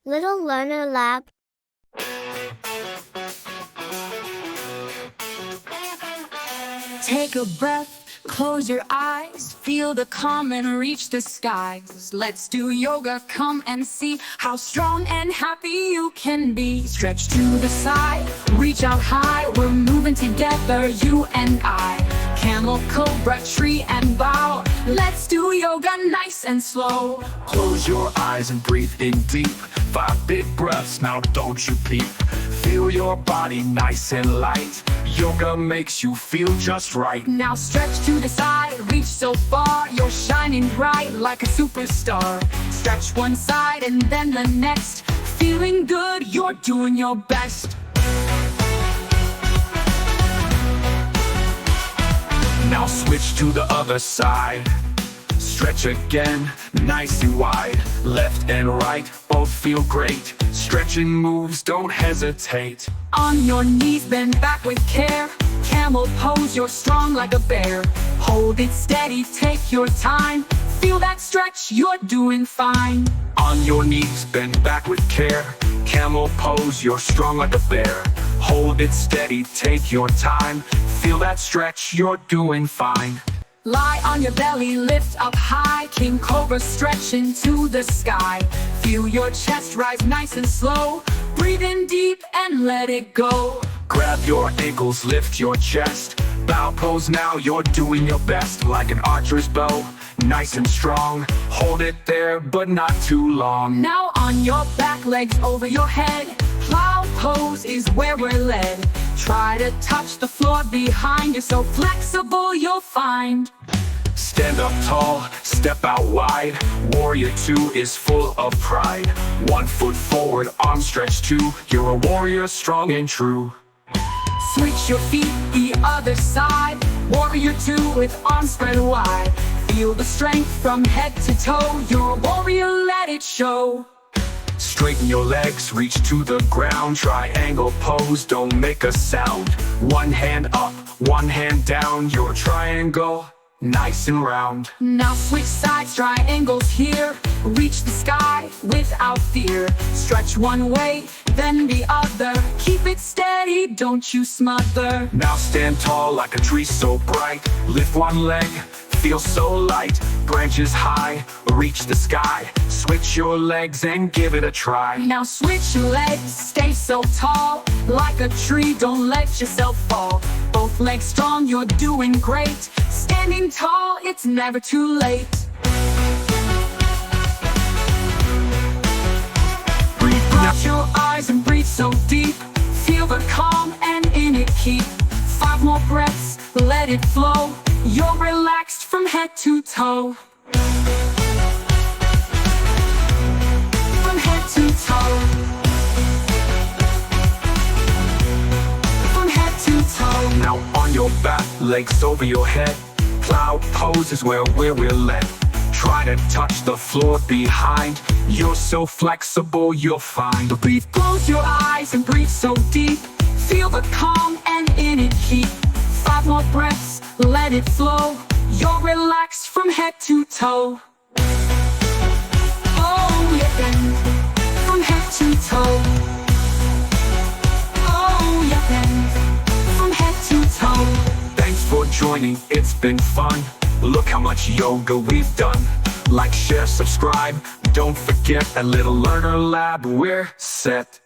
Little Learner Lab. Take a breath, close your eyes, feel the calm and reach the skies. Let's do yoga, come and see how strong and happy you can be. Stretch to the side, reach out high, we're moving together, you and I. Camel, Cobra, tree and bow, let's do yoga nice and slow. Close your eyes and breathe in deep. 5 big breaths, now don't you peep. Feel your body nice and light. Yoga makes you feel just right. Now stretch to the side, reach so far, you're shining bright like a superstar. Stretch one side and then the next, feeling good, you're doing your best. Now switch to the other side. Stretch again, nice and wide. Left and right, both feel great. Stretching moves, don't hesitate. On your knees, bend back with care. Camel pose, you're strong like a bear. Hold it steady, take your time. Feel that stretch, you're doing fine. On your knees, bend back with care. Camel pose, you're strong like a bear. Hold it steady, take your time. Feel that stretch, you're doing fine. Lie on your belly, lift up high. King Cobra, stretch into the sky. Feel your chest rise nice and slow. Breathe in deep and let it go. Grab your ankles, lift your chest. Plow pose now, you're doing your best. Like an archer's bow, nice and strong. Hold it there, but not too long. Now on your back, legs over your head. Plow pose is where we're led. Try to touch the floor behind you, so flexible you'll find. Stand up tall, step out wide. Warrior 2 is full of pride. 1 foot forward, arm stretch 2. You're a warrior, strong and true. Switch your feet the other side. Warrior 2 with arms spread wide. Feel the strength from head to toe. You're a warrior, let it show. Straighten your legs, reach to the ground. Triangle pose, don't make a sound. 1 hand up, 1 hand down. Your triangle, nice and round. Now switch sides, triangles here. Reach the sky without fear. Stretch one way, then the other. Keep it steady, don't you smother. Now stand tall like a tree so bright. Lift 1 leg, feel so light. Branches high, reach the sky. Switch your legs and give it a try. Now switch your legs, stay so tall. Like a tree, don't let yourself fall. Both legs strong, you're doing great. Standing tall, it's never too late. Close your eyes and breathe so deep. Feel the calm and in it keep. 5 more breaths, let it flow. You're relaxed from head to toe. From head to toe. From head to toe. Now on your back, legs over your head. Plow pose is where we're led. Try to touch the floor behind. You're so flexible, you'll find. Breathe, close your eyes and breathe so deep. Feel the calm and in it keep. 5 more breaths, let it flow. You're relaxed from head to toe. Oh yeah, bend from head to toe. Oh yeah, bend from head to toe. Thanks for joining, it's been fun. Look how much yoga we've done. Like, share, subscribe. Don't forget, at Little Learner Lab, we're set.